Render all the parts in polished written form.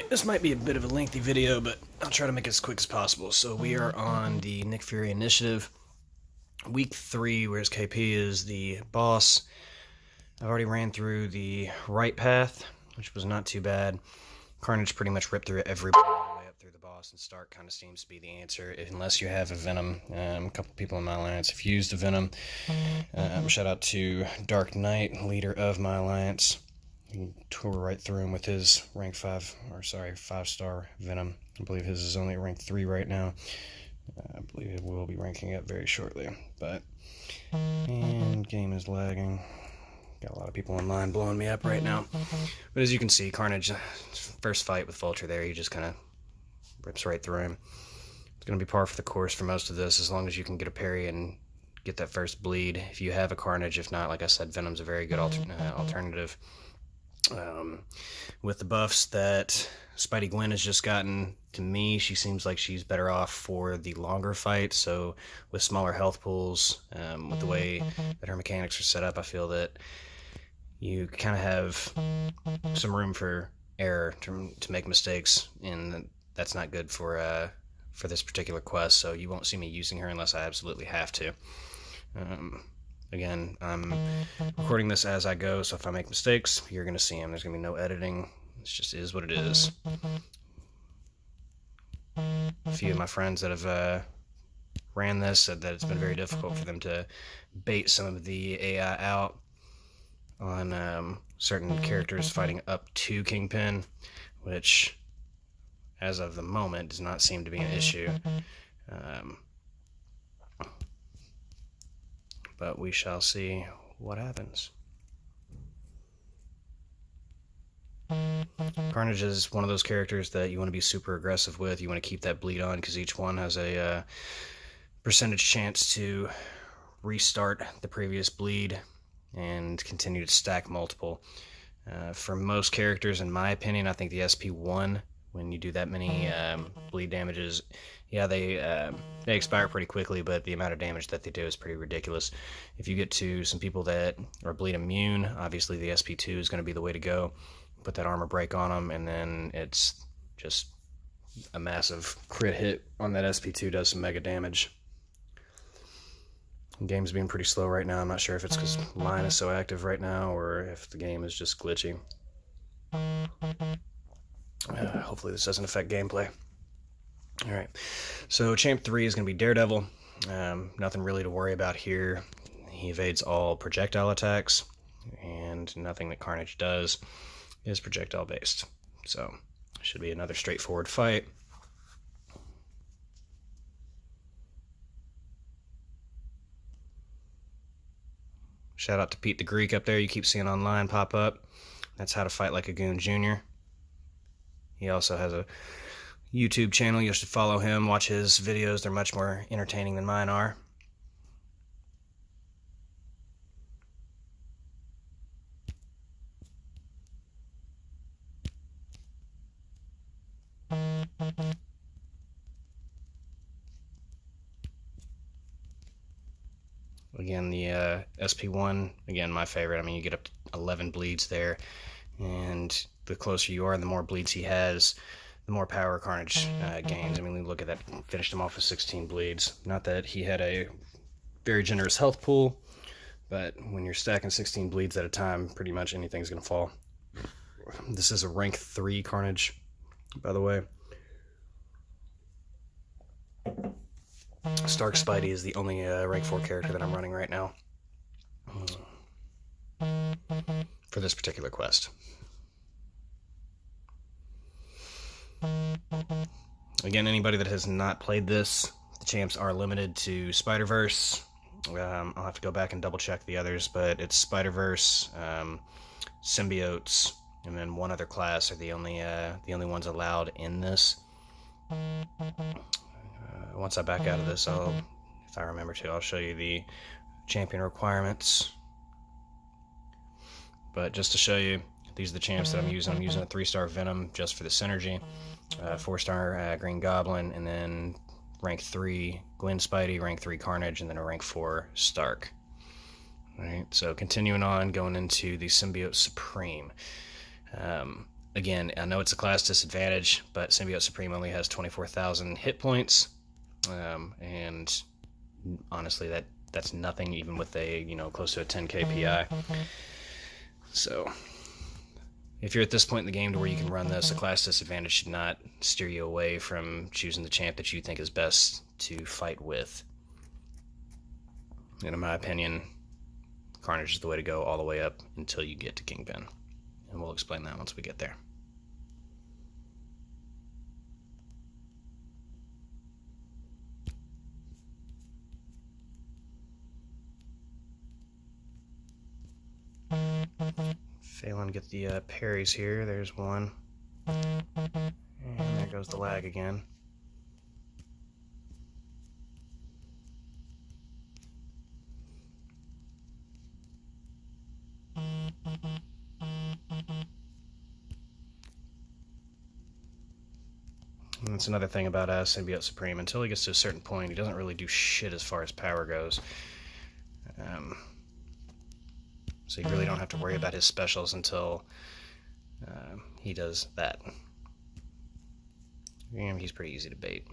This might be a bit of a lengthy video, but I'll try to make it as quick as possible. So we are on the Nick Fury initiative, week 3, whereas KP is the boss. I've already ran through the right path, which was not too bad. Carnage pretty much ripped through everybody all the way up through the boss, and Stark kind of seems to be the answer, unless you have a Venom. A couple people in my alliance have used a Venom. Shout out to Dark Knight, leader of my alliance. He tore right through him with his rank 5-star Venom. I believe his is only rank 3 right now. I believe it will be ranking up very shortly. And game is lagging. Got a lot of people online blowing me up right now. But as you can see, Carnage, first fight with Vulture there, he just kind of rips right through him. It's going to be par for the course for most of this, as long as you can get a parry and get that first bleed. If you have a Carnage, if not, like I said, Venom's a very good alternative. With the buffs that Spidey Gwen has just gotten, to me, she seems like she's better off for the longer fight. So with smaller health pools, with the way that her mechanics are set up, I feel that you kind of have some room for error to make mistakes, and that's not good for this particular quest. So you won't see me using her unless I absolutely have to. Again, I'm recording this as I go, so if I make mistakes, you're going to see them. There's going to be no editing. It just is what it is. A few of my friends that have ran this said that it's been very difficult for them to bait some of the AI out on certain characters fighting up to Kingpin, which, as of the moment, does not seem to be an issue. But we shall see what happens. Carnage is one of those characters that you want to be super aggressive with. You want to keep that bleed on, because each one has a percentage chance to restart the previous bleed and continue to stack multiple. For most characters, in my opinion, I think the SP1, when you do that many bleed damages, yeah, they expire pretty quickly, but the amount of damage that they do is pretty ridiculous. If you get to some people that are bleed immune, obviously the SP2 is going to be the way to go. Put that armor break on them, and then it's just a massive crit hit on that SP2, does some mega damage. The game's being pretty slow right now. I'm not sure if it's because line is so active right now, or if the game is just glitchy. Hopefully this doesn't affect gameplay. Alright, so Champ 3 is going to be Daredevil. Nothing really to worry about here. He evades all projectile attacks, and nothing that Carnage does is projectile based. So, should be another straightforward fight. Shout out to Pete the Greek up there, you keep seeing online pop up. That's How to Fight Like a Goon Jr. He also has a YouTube channel. You should follow him, watch his videos. They're much more entertaining than mine are. Again, the SP1, again, my favorite. I mean, you get up to 11 bleeds there, and the closer you are, the more bleeds he has, the more power Carnage gains. I mean, look at that. Finished him off with 16 bleeds. Not that he had a very generous health pool, but when you're stacking 16 bleeds at a time, pretty much anything's going to fall. This is a rank 3 Carnage, by the way. Stark Spidey is the only rank 4 character that I'm running right now for this particular quest. Again, anybody that has not played this, the champs are limited to Spider-Verse. I'll have to go back and double check the others, but it's Spider-Verse, Symbiotes, and then one other class are the only ones allowed in this. Once I back out of this, if I remember to, I'll show you the champion requirements. But just to show you, these are the champs that I'm using. I'm using a 3-star Venom just for the synergy, 4-star Green Goblin, and then rank 3 Gwen Spidey, rank 3 Carnage, and then a rank 4 Stark. Alright, so continuing on, going into the Symbiote Supreme. Again, I know it's a class disadvantage, but Symbiote Supreme only has 24,000 hit points, and honestly, that's nothing even with a close to a 10 KPI. So if you're at this point in the game to where you can run this, a class disadvantage should not steer you away from choosing the champ that you think is best to fight with. And in my opinion, Carnage is the way to go all the way up until you get to Kingpin. And we'll explain that once we get there. Failing to get the parries here. There's one. And there goes the lag again. And that's another thing about Symbiote Supreme. Until he gets to a certain point, he doesn't really do shit as far as power goes. So you really don't have to worry about his specials until he does that. And he's pretty easy to bait.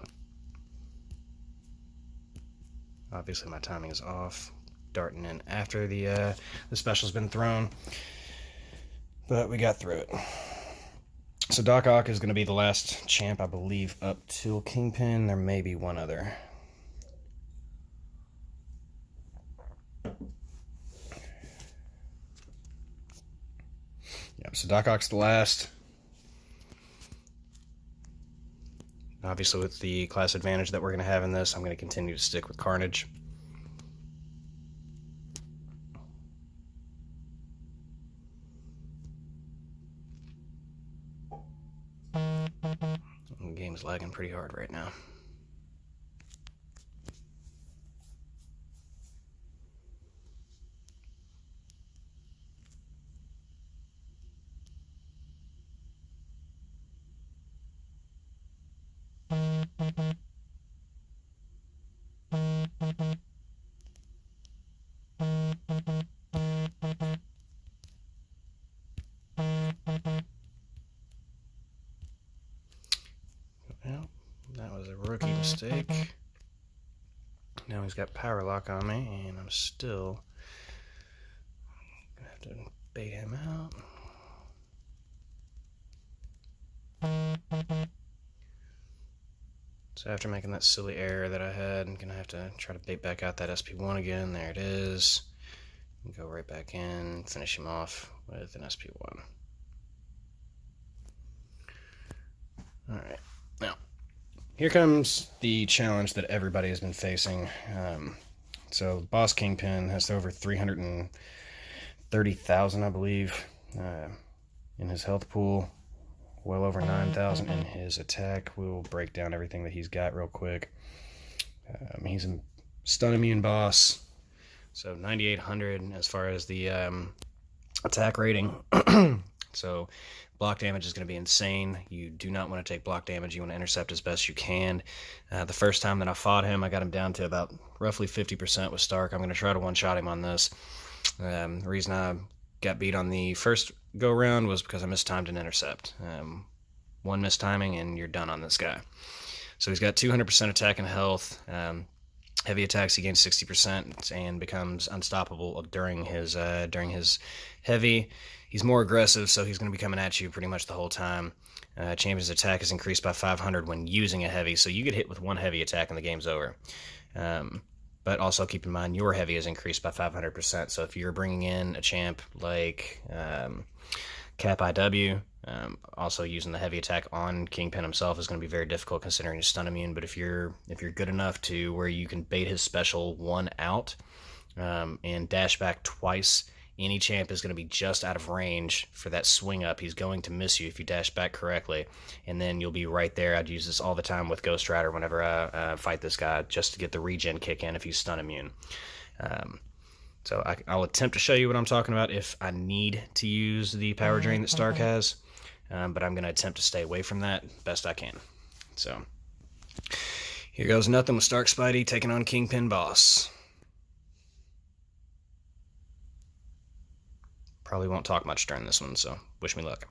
Obviously my timing is off. Darting in after the special's been thrown. But we got through it. So Doc Ock is going to be the last champ, I believe, up till Kingpin. There may be one other. Yep, so Doc Ock's the last. Obviously, with the class advantage that we're going to have in this, I'm going to continue to stick with Carnage. The game's lagging pretty hard right now. Well, that was a rookie mistake. Now he's got power lock on me, and I'm still gonna have to bait him out. So after making that silly error that I had, I'm gonna have to try to bait back out that SP1 again. There it is. Go right back in, finish him off with an SP1. Alright, now, here comes the challenge that everybody has been facing. So, Boss Kingpin has over 330,000, I believe, in his health pool. Well over 9,000 in his attack. We'll break down everything that he's got real quick. He's a stun immune boss. So 9,800 as far as the attack rating. So block damage is going to be insane. You do not want to take block damage. You want to intercept as best you can. The first time that I fought him, I got him down to about roughly 50% with Stark. I'm going to try to one-shot him on this. The reason I got beat on the first go-round was because I mistimed an intercept. One mistiming and you're done on this guy. So he's got 200% attack and health. Heavy attacks, he gains 60% and becomes unstoppable during his heavy. He's more aggressive, so he's going to be coming at you pretty much the whole time. Champion's attack is increased by 500 when using a heavy, so you get hit with one heavy attack and the game's over. But also keep in mind your heavy is increased by 500%, so if you're bringing in a champ like Cap IW, also using the heavy attack on Kingpin himself is going to be very difficult considering his stun immune. But if you're good enough to where you can bait his special one out and dash back twice, any champ is going to be just out of range for that swing up. He's going to miss you if you dash back correctly, and then you'll be right there. I'd use this all the time with Ghost Rider whenever I fight this guy, just to get the regen kick in if he's stun immune. So I'll attempt to show you what I'm talking about if I need to use the power drain that Stark has, but I'm going to attempt to stay away from that best I can. So here goes nothing with Stark Spidey taking on Kingpin Boss. Probably won't talk much during this one, so wish me luck.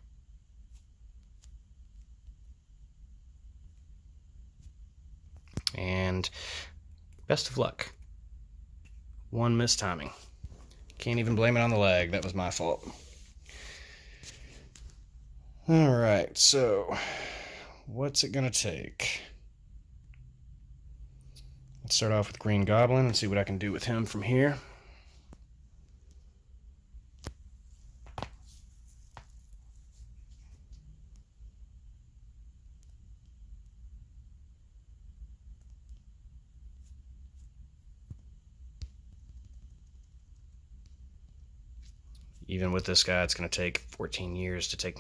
and best of luck. One mistiming. Can't even blame it on the lag. That was my fault. Alright, so what's it gonna take? Let's start off with Green Goblin and see what I can do with him from here. Even with this guy, it's going to take 14 years to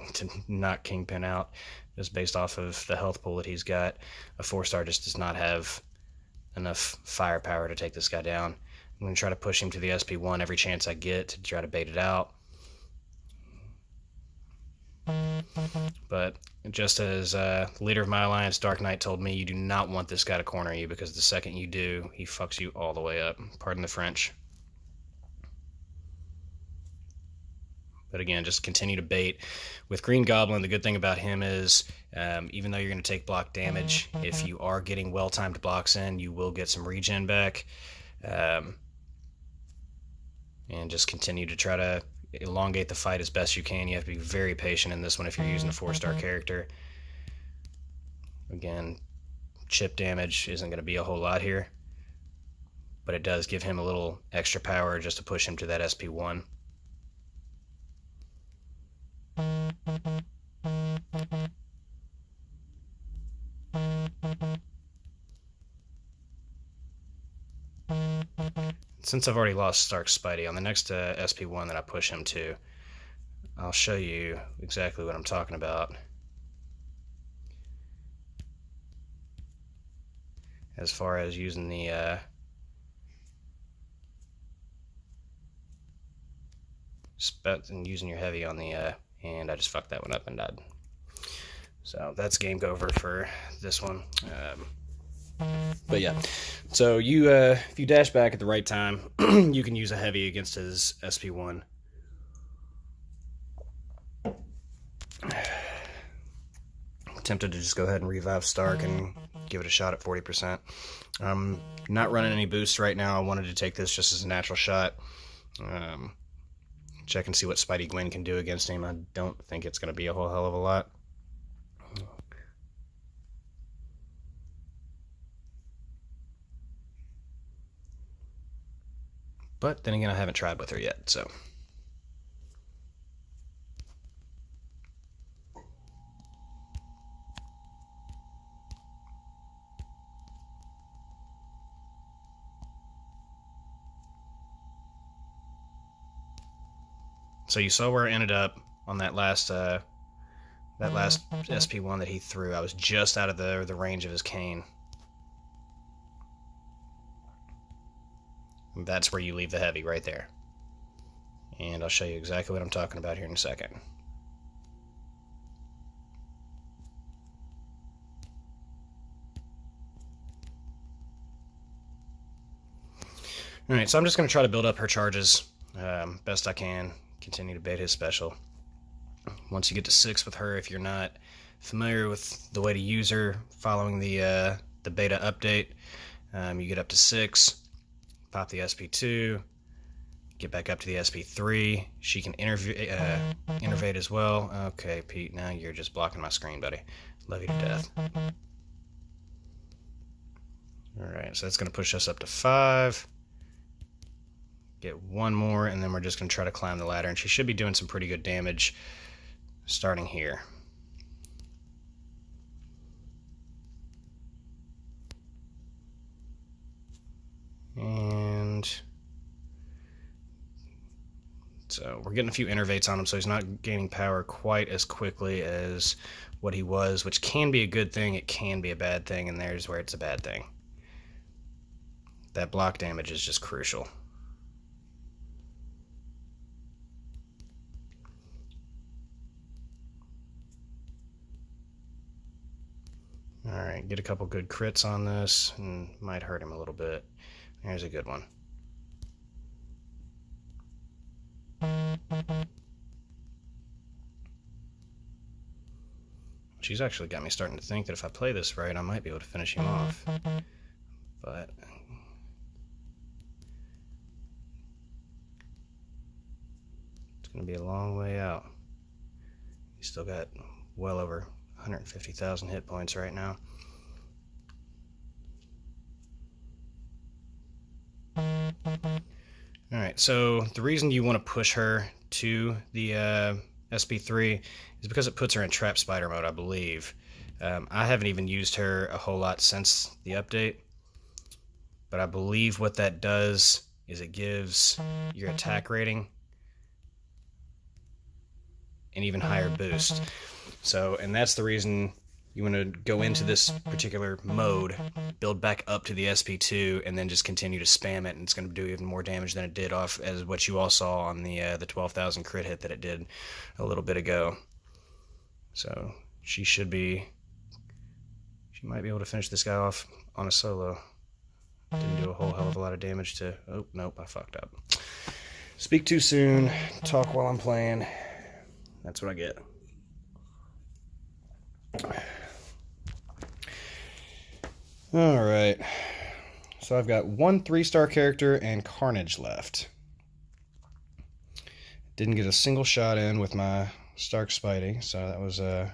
knock Kingpin out, just based off of the health pool that he's got. A 4-star just does not have enough firepower to take this guy down. I'm going to try to push him to the SP1 every chance I get to try to bait it out. But just as leader of my alliance, Dark Knight, told me, you do not want this guy to corner you, because the second you do, he fucks you all the way up. Pardon the French. But again, just continue to bait. With Green Goblin, the good thing about him is, even though you're going to take block damage, if you are getting well-timed blocks in, you will get some regen back. And just continue to try to elongate the fight as best you can. You have to be very patient in this one if you're using a 4-star character. Again, chip damage isn't going to be a whole lot here, but it does give him a little extra power just to push him to that SP1. Since I've already lost Stark Spidey, on the next SP1 that I push him to, I'll show you exactly what I'm talking about. As far as using the and using your heavy on the and I just fucked that one up and died. So that's game over for this one. But yeah, so you if you dash back at the right time, you can use a heavy against his SP1. Tempted to just go ahead and revive Stark and give it a shot at 40%. I'm not running any boosts right now. I wanted to take this just as a natural shot. Check and see what Spidey Gwen can do against him. I don't think it's going to be a whole hell of a lot. But then again, I haven't tried with her yet, so. So you saw where I ended up on that last SP1 that he threw. I was just out of the range of his cane. And that's where you leave the heavy, right there. And I'll show you exactly what I'm talking about here in a second. Alright, so I'm just going to try to build up her charges best I can. Continue to bait his special. Once you get to 6 with her, if you're not familiar with the way to use her following the beta update, you get up to 6, pop the SP2, get back up to the SP3. She can innervate as well. Okay, Pete, now you're just blocking my screen, buddy. Love you to death. Alright, so that's going to push us up to 5. Get one more, and then we're just going to try to climb the ladder, and she should be doing some pretty good damage starting here. And so we're getting a few innervates on him, so he's not gaining power quite as quickly as what he was, which can be a good thing, it can be a bad thing, and there's where it's a bad thing. That block damage is just crucial. Alright, get a couple good crits on this, and might hurt him a little bit. There's a good one. She's actually got me starting to think that if I play this right, I might be able to finish him off. but it's going to be a long way out. He's still got well over 150,000 hit points right now. Alright, so the reason you want to push her to the SP3 is because it puts her in trap spider mode, I believe. I haven't even used her a whole lot since the update, but I believe what that does is it gives your attack rating an even higher boost. So, and that's the reason you want to go into this particular mode, build back up to the SP2, and then just continue to spam it, and it's going to do even more damage than it did off as what you all saw on the 12,000 crit hit that it did a little bit ago. So she might be able to finish this guy off on a solo. Didn't do a whole hell of a lot of damage to... Oh, nope, I fucked up. Speak too soon, talk while I'm playing. That's what I get. Alright, so I've got one 3-star character and Carnage left. Didn't get a single shot in with my Stark Spidey, so that was a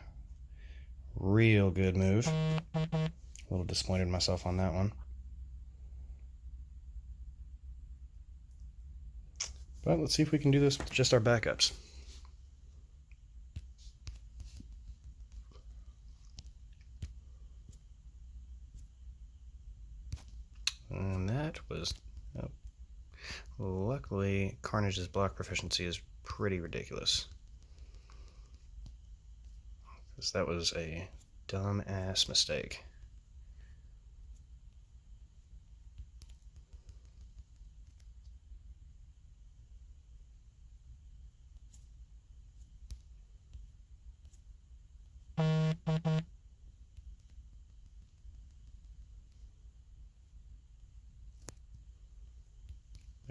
real good move. A little disappointed in myself on that one. But let's see if we can do this with just our backups. And that was... Oh. Luckily, Carnage's block proficiency is pretty ridiculous. Because that was a dumb-ass mistake.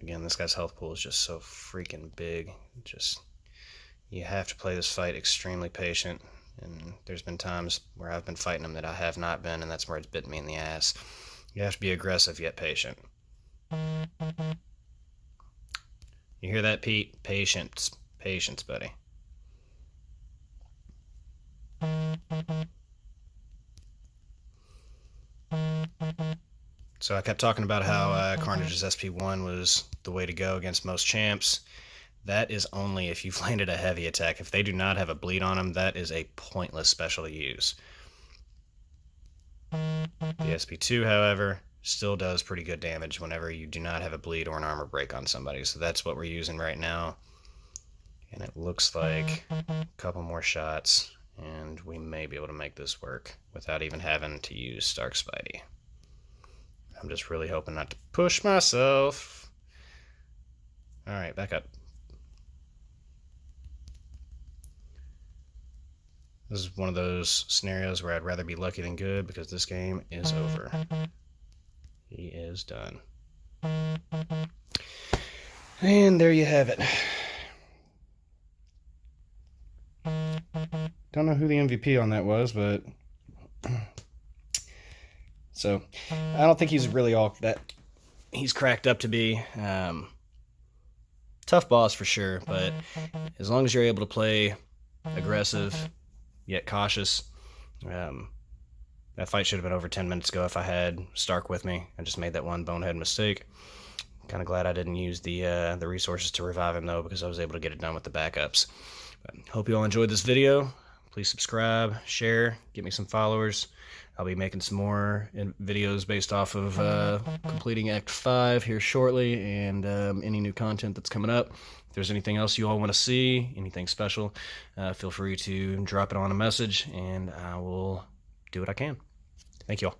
Again, this guy's health pool is just so freaking big. You have to play this fight extremely patient, and there's been times where I've been fighting him that I have not been, and that's where it's bitten me in the ass. You have to be aggressive yet patient. You hear that, Pete? Patience. Patience, buddy. So I kept talking about how Carnage's SP1 was the way to go against most champs. That is only if you've landed a heavy attack. If they do not have a bleed on them, that is a pointless special to use. The SP2, however, still does pretty good damage whenever you do not have a bleed or an armor break on somebody. So that's what we're using right now. And it looks like a couple more shots, and we may be able to make this work without even having to use Stark Spidey. I'm just really hoping not to push myself. Alright, back up. This is one of those scenarios where I'd rather be lucky than good, because this game is over. He is done. And there you have it. Don't know who the MVP on that was, but... So, I don't think he's really all that he's cracked up to be. Tough boss for sure, but as long as you're able to play aggressive, yet cautious, that fight should have been over 10 minutes ago if I had Stark with me. I just made that one bonehead mistake. Kind of glad I didn't use the resources to revive him, though, because I was able to get it done with the backups. But hope you all enjoyed this video. Please subscribe, share, get me some followers. I'll be making some more videos based off of completing Act 5 here shortly, and any new content that's coming up. If there's anything else you all want to see, anything special, feel free to drop it on a message, and I will do what I can. Thank you all.